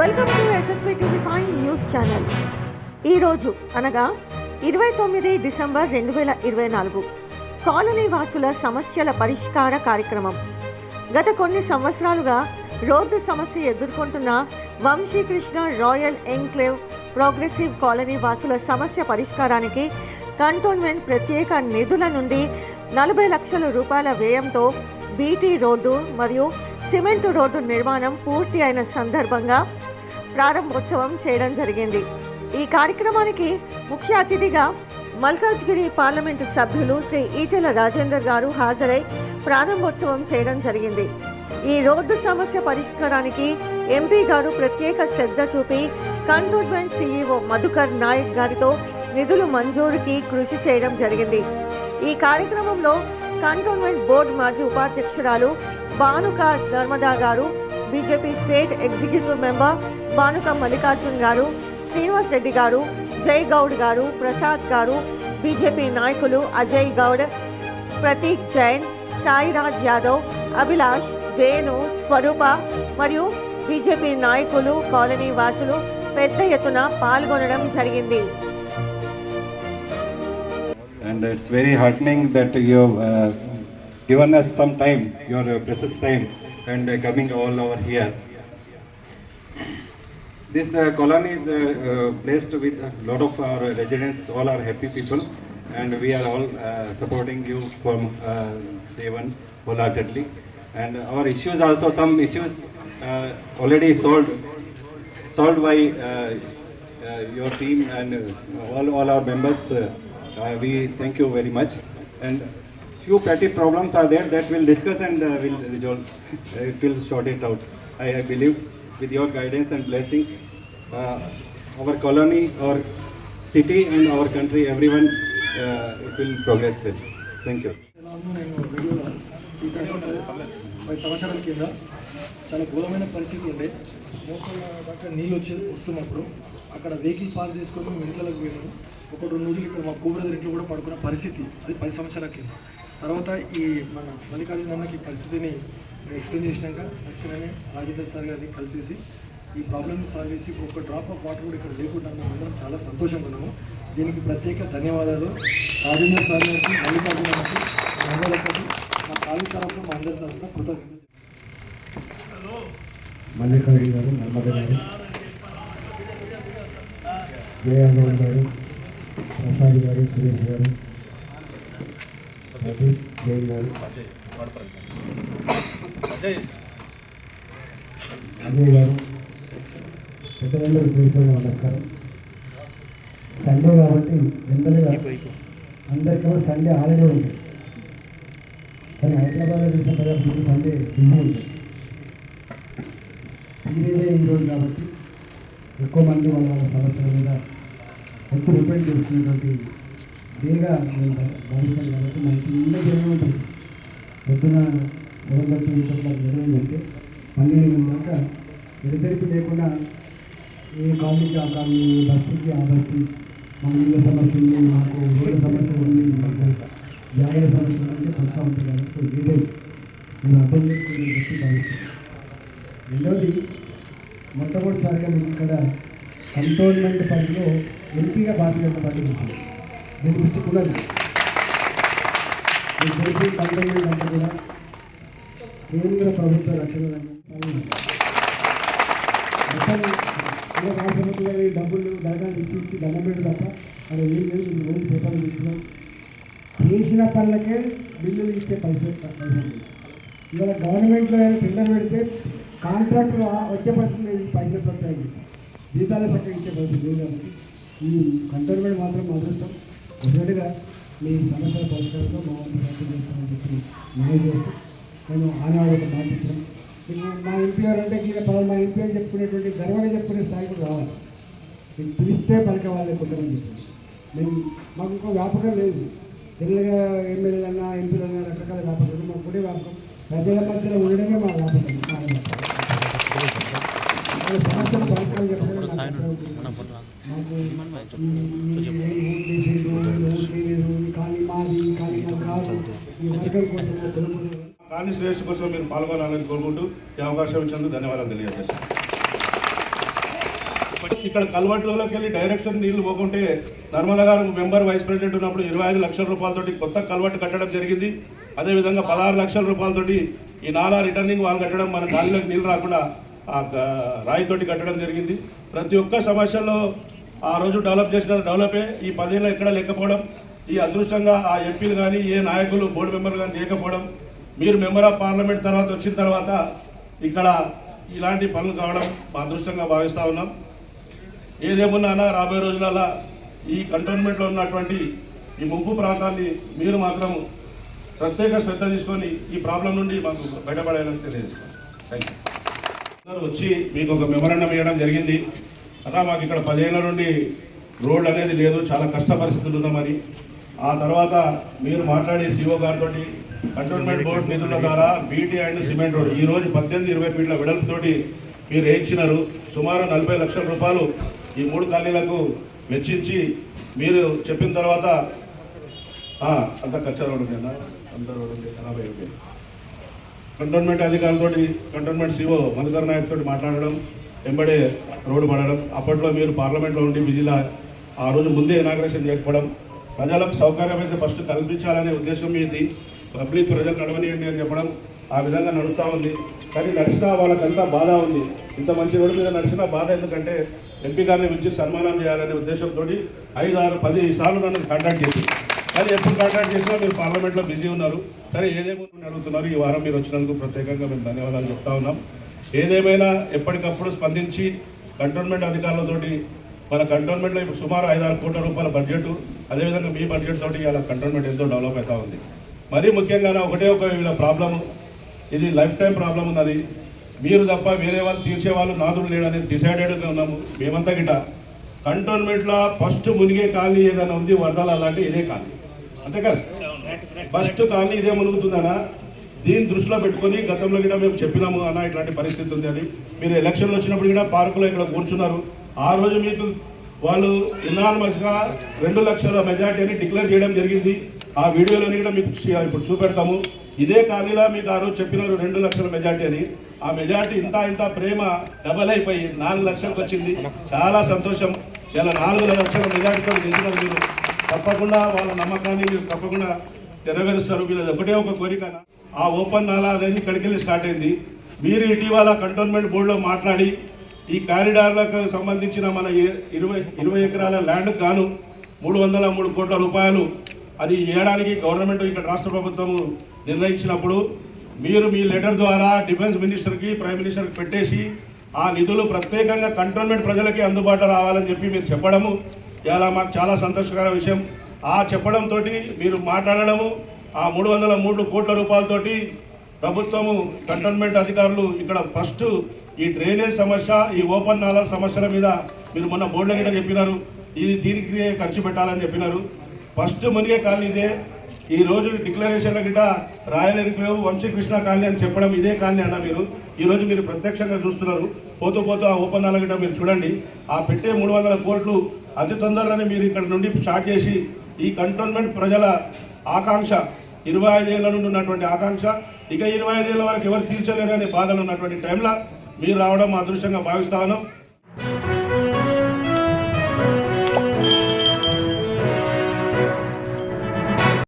Welcome to SSV TV 5 news channel. ఈరోజు అనగా 29 December 2024 colony వాసుల సమస్యల పరిష్కార కార్యక్రమం. గత కొన్ని సంవత్సరాలుగా రోడ్డు సమస్య ఎదుర్కొంటున్న Vamsikrishna royal enclave progressive colony వాసుల సమస్య పరిష్కారానికి కంటోన్మెంట్ ప్రత్యేక నిధుల నుండి 40 లక్షల రూపాయల వ్యయంతో బీటీ రోడ్డు మరియు సిమెంట్ రోడ్డు నిర్మాణం పూర్తి అయిన సందర్భంగా ప్రారంభోత్సవం చేయడం జరిగింది. ఈ కార్యక్రమానికి ముఖ్య అతిథిగా మల్కాజ్గిరి పార్లమెంటు సభ్యులు శ్రీ ఈటెల రాజేందర్ గారు హాజరై ప్రారంభోత్సవం చేయడం జరిగింది. ఈ రోడ్డు సమస్య పరిష్కారానికి ఎంపీ గారు ప్రత్యేక శ్రద్ధ చూపి కంటోన్మెంట్ సీఈఓ మధుకర్ నాయక్ గారితో నిధులు మంజూరుకి కృషి చేయడం జరిగింది. ఈ కార్యక్రమంలో కంటోన్మెంట్ బోర్డు మాజీ ఉపాధ్యక్షురాలు బానుక నర్మదా గారు, BJP state executive member Banuka Mallikarjun గారు, శ్రీనివాస్ రెడ్డి గారు, జై గౌడ్ గారు, ప్రసాద్ గారు, బీజేపీ నాయకులు అజయ్ గౌడ్, ప్రతీక్ జైన్, సాయిరాజ్ యాదవ్, అభిలాష్, వేణు, స్వరూప మరియు బీజేపీ నాయకులు, కాలనీ వాసులు పెద్ద ఎత్తున పాల్గొనడం జరిగింది. And it's very heartening that you have given us some time, your precious time, and coming all over here. This colony is placed with a lot of our residents. All are happy people, and we are all supporting you from day one wholeheartedly. And our issues also, some issues already solved by your team and all our members. We thank you very much. And few petty problems are there that we'll discuss and we'll resolve. It will sort it out. I believe with your guidance and blessings, our colony, our city and our country, everyone, it will progress well. Thank you. సంవత్సరాల కింద చాలా ఘోరమైన పరిస్థితి ఉండే మోకాళ్ళ దాకా నీళ్ళు వస్తున్నప్పుడు అక్కడ వెహికల్ పార్క్ చేసుకొని మేము ఇంట్లోకి పోయినాము. ఒక 2 రోజులు ఇక్కడ మా కూబ్రదర్ ఇంట్లో కూడా పడుకున్న పరిస్థితి అది 10 సంవత్సరాల కింద. తర్వాత ఈ మన మల్లికార్జున అన్నకి ఈ పరిస్థితిని ఎక్స్ప్లెయిన్ చేసినాక నచ్చినని రాజేందర్ సార్ గారిని కలిసేసి ఈ ప్రాబ్లమ్ని సాల్వ్ చేసి ఒక డ్రాప్ ఆఫ్ వాటర్ కూడా ఇక్కడ లేకుండా అందరం చాలా సంతోషంగా ఉన్నాము. దీనికి ప్రత్యేక ధన్యవాదాలు రాజేందర్ సార్ గారికి, మల్లికార్జున అన్నకి, మండలకి, మా కాలేజీ తరఫున మా అందరి తరఫున కృతజ్ఞతలు. మల్లికార్జున గారు, నర్మద గారు, జయగౌడ్ గారు, ప్రసాద్ గారు, సురేష్ గారు, ప్రదీప్ జైన్ గారు, అజయ్ గారు, పెద్దలందరూ చూసుకొని నమస్కారం. సండే కాబట్టి జనరల్గా అందరికీ సండే హాలిడే ఉంది, కానీ హైదరాబాద్లో చూసిన ప్రజలకు సండే బిజీ ఉంది. ఈరోజు కాబట్టి ఎక్కువ మంది వాళ్ళ సమస్యల మీద ఎక్కువ డిపెండ్ చేస్తున్నటువంటి డేగా మేము భావిస్తాం. కాబట్టి మనకి ఇల్లు జరిగి ఉంటుంది. పొద్దున 7:30 జరిగిందంటే 12 దాకా ఎడతెరిపి లేకుండా ఏ కాలనీకి ఆ కాలనీ, ఏ బస్సుకి ఆ బస్సు, మన ఇళ్ళ సమస్య ఉంది, మాకు రోడ్ల సమస్య ఉంది, మాకు జాగ్రత్త సమస్య ఉంటే పక్కా ఉంటుంది. కాబట్టి ఇదే మేము అర్థం చేసుకునే వ్యక్తి భావిస్తాం. రెండవది, మొట్టమొదటిసారిగా మీకు ఇక్కడ కంటోన్మెంట్ పరిధిలో ఎంపీగా భారతీయ జనతా పార్టీ ఉంటుంది. దీని దృష్టి కూడా మీకు తెలిసి కంటోన్మెంట్ అంటే కూడా కేంద్ర ప్రభుత్వ రక్షణ రాష్ట్రపతి గారి డబ్బులు దరఖాస్తు ఇచ్చి దండం పెట్టి తప్ప అక్కడ ఏం లేదు. రోజు పేపర్లు ఇచ్చినాం. చేసిన పనులకే బిల్లులు ఇచ్చే పైసలు ఇవాళ గవర్నమెంట్లో టెండర్ పెడితే కాంట్రాక్టర్ వచ్చే పరిస్థితి లేదు. పైసలు పడతాయి, జీతాల చక్కగా ఇచ్చే పరిస్థితి లేదు. కాబట్టి ఈ కంటోన్మెంట్ మాత్రం అదృష్టం. డెఫినెట్గా మీ సమస్యల పరిష్కారంలో మా వంతు చేస్తామని చెప్పి మనం చేస్తాం. నేను ఆనాడు ఒక మాట ఇచ్చాను, మా ఎంపీ గారు అంటే మా ఎంపీ అని చెప్పుకునేటువంటి గర్వంగా చెప్పుకునే స్థాయి కూడా రావాలి. మీకు పిలిస్తే పలకవాలి కొంతమంది చెప్పాను. మేము మాకు ఇంకో వ్యాపకం లేదు. తెలుగుగా ఎమ్మెల్యేలన్నా ఎంపీలన్నా రకరకాల వ్యాపకాలు, మాకు కూడా వ్యాపకం ప్రజల మధ్యలో ఉండడమే మా వ్యాపకం. సమస్యలు పరిష్కారం చెప్పడం కాలనీ శ్రేష్ఠ కోసం మీరు పాల్గొనాలని కోరుకుంటూ ఈ అవకాశం ఇచ్చినందుకు ధన్యవాదాలు తెలియజేస్తాను. ఇక్కడ కల్వర్టులోకి వెళ్ళి డైరెక్షన్ నీళ్లు పోకుంటే నర్మదా గారు మెంబర్ వైస్ ప్రెసిడెంట్ ఉన్నప్పుడు 25 లక్షల రూపాయలతోటి కొత్త కల్వర్టు కట్టడం జరిగింది. అదేవిధంగా 16 లక్షల రూపాయలతోటి ఈ నాలా రిటర్నింగ్ వాళ్ళు కట్టడం, మన గాలిలోకి నీళ్ళు రాకుండా ఆ రాయితోటి కట్టడం జరిగింది. ప్రతి ఒక్క సమస్యలో ఆ రోజు డెవలప్ చేసిన డెవలపే ఈ 10 ఏళ్ళు ఎక్కడ లేకపోవడం, ఈ అదృష్టంగా ఆ ఎంపీలు కానీ ఏ నాయకులు బోర్డు మెంబర్లు కానీ లేకపోవడం, మీరు మెంబర్ ఆఫ్ పార్లమెంట్ తర్వాత వచ్చిన తర్వాత ఇక్కడ ఇలాంటి పనులు కావడం మా అదృష్టంగా భావిస్తూ ఉన్నాం. ఏదేమున్నా రాబోయే రోజులలో ఈ కంటోన్మెంట్లో ఉన్నటువంటి ఈ ముంపు ప్రాంతాన్ని మీరు మాత్రం ప్రత్యేక శ్రద్ధ తీసుకొని ఈ ప్రాబ్లం నుండి మాకు బయటపడేయాలని తెలియజేస్తాం. Thank you. వచ్చి మీకు ఒక మెమరాండం ఇవ్వడం జరిగింది. అలా మాకు ఇక్కడ 10 ఏళ్ళ నుండి రోడ్ అనేది లేదు, చాలా కష్ట పరిస్థితులు ఉన్నామని. ఆ తర్వాత మీరు మాట్లాడి సిఓ గారితో కంటోన్మెంట్ బోర్డు నిధుల ద్వారా బీటీ అండ్ సిమెంట్ రోడ్ ఈరోజు 18-20 ఫీట్ల వెడల్పుతోటి మీరు వేయించినారు. సుమారు 40 లక్షల రూపాయలు ఈ 3 కాలనీలకు వెచ్చించి మీరు చెప్పిన తర్వాత అంత కచ్చా రోడ్డు కదా, అంత రోడ్డు 80 కంటోన్మెంట్ అధికారులతో కంటోన్మెంట్ సిఓ మధుకర్ నాయక్ తోటి మాట్లాడడం, వెంబడే రోడ్డు పడడం. అప్పట్లో మీరు పార్లమెంట్లో ఉండి బిజీలా ఆ రోజు ముందే ఇనాగ్రేషన్ చేయకపోవడం, ప్రజలకు సౌకర్యం అయితే ఫస్ట్ కల్పించాలనే ఉద్దేశం మీది, పబ్లిక్ ప్రజలు నడవనియండి అని చెప్పడం, ఆ విధంగా నడుస్తూ ఉంది. కానీ నడిచినా వాళ్ళకంతా బాధ ఉంది. ఇంత మంచి రోడ్డు మీద నడిచినా బాధ ఎందుకంటే ఎంపీ గారిని పిలిచి సన్మానం చేయాలనే ఉద్దేశంతో 5-6-10 సార్లు నన్ను కాంటాక్ట్ చేసి, కానీ ఎప్పుడు కాంటాక్ట్ చేసినా మీరు పార్లమెంట్లో బిజీ ఉన్నారు. సరే ఏదేమో అడుగుతున్నారు. ఈ వారం మీరు వచ్చినందుకు ప్రత్యేకంగా మేము ధన్యవాదాలు చెప్తా ఉన్నాం. ఏదేమైనా ఎప్పటికప్పుడు స్పందించి కంటోన్మెంట్ అధికారులతోటి మన కంటోన్మెంట్లో ఇప్పుడు సుమారు 5-6 కోట్ల రూపాయల బడ్జెట్, అదేవిధంగా మీ బడ్జెట్ తోటి ఇలా కంటోన్మెంట్ ఎంతో డెవలప్ అవుతూ ఉంది. మరీ ముఖ్యంగా ఒకటే ఒక వీళ్ళ ప్రాబ్లము, ఇది లైఫ్ టైం ప్రాబ్లం ఉన్నది. మీరు తప్ప వేరే వాళ్ళు తీర్చే వాళ్ళు నాదుడు లేడని డిసైడెడ్గా ఉన్నాము మేమంతా గిట. కంటోన్మెంట్లో ఫస్ట్ మునిగే కాలనీ ఏదైనా ఉంది వరదలు అలాంటి ఇదే కాలనీ, అంతే కదా. ఫస్ట్ కాలనీ ఇదే మునుగుతుందనా, దీన్ని దృష్టిలో పెట్టుకొని గతంలో కూడా మేము చెప్పినాము అన్న ఇట్లాంటి పరిస్థితి ఉంది అని. మీరు ఎలక్షన్లు వచ్చినప్పుడు కూడా పార్కులో ఇక్కడ కూర్చున్నారు. ఆ రోజు మీకు వాళ్ళు ఇనానమస్గా 2 లక్షల మెజార్టీ అని డిక్లేర్ చేయడం జరిగింది. ఆ వీడియోలోని కూడా మీకు ఇప్పుడు చూపెడతాము. ఇదే కాలనీలో మీకు ఆ రోజు చెప్పినారు 2 లక్షల మెజార్టీ అని. ఆ మెజార్టీ ఇంత ప్రేమ డబల్ అయిపోయి 4 లక్షలకు వచ్చింది. చాలా సంతోషం. ఇలా 4 లక్షల మెజార్టీతో గెలిచినారు. మీరు తప్పకుండా వాళ్ళ నమ్మకాన్ని మీరు తప్పకుండా నెరవేరుస్తారు. వీళ్ళది ఒకటే ఒక కోరిక, ఆ ఓపెన్ నాలా అనేది ఇక్కడికి వెళ్ళి స్టార్ట్ అయింది. మీరు ఇటీవల కంటోన్మెంట్ బోర్డులో మాట్లాడి ఈ కారిడార్లకు సంబంధించిన మన 20 ఎకరాల ల్యాండ్కు గాను 303 కోట్ల రూపాయలు అది వేయడానికి గవర్నమెంట్ ఇక్కడ రాష్ట్ర ప్రభుత్వం నిర్ణయించినప్పుడు మీరు మీ లెటర్ ద్వారా డిఫెన్స్ మినిస్టర్కి ప్రైమ్ మినిస్టర్కి పెట్టేసి ఆ నిధులు ప్రత్యేకంగా కంటోన్మెంట్ ప్రజలకి అందుబాటులో రావాలని చెప్పి మీరు చెప్పడము ఇలా మాకు చాలా సంతోషకర విషయం. ఆ చెప్పడంతో మీరు మాట్లాడడము ఆ 303 కోట్ల రూపాయలతోటి ప్రభుత్వము కంటోన్మెంట్ అధికారులు ఇక్కడ ఫస్ట్ ఈ డ్రైనేజ్ సమస్య, ఈ ఓపెన్ నాలా సమస్యల మీద మీరు మొన్న బోర్డులో గిట్ట చెప్పినారు. ఇది దీనికి ఖర్చు పెట్టాలని చెప్పినారు. ఫస్ట్ మునిగే కాలనీ ఇదే. ఈ రోజు డిక్లరేషన్ల గిట్ట రాయల్ ఎన్క్లేవ్ వంశీకృష్ణ కాలనీ అని చెప్పడం ఇదే కాలనీ అన్న మీరు. ఈరోజు మీరు ప్రత్యక్షంగా చూస్తున్నారు. పోతూ ఆ ఓపెన్ నాలా గిట్ట మీరు చూడండి. ఆ పెట్టే 300 కోట్లు అతి తొందరగానే మీరు ఇక్కడ నుండి స్టార్ట్ చేసి ఈ కంటోన్మెంట్ ప్రజల ఆకాంక్ష 25 ఏళ్ళ నుండి ఉన్నటువంటి ఆకాంక్ష ఇక 25 ఏళ్ళ వరకు ఎవరు తీర్చలేరనే బాధలు ఉన్నటువంటి టైంలో మీరు రావడం అదృష్టంగా భావిస్తా ఉన్నాం.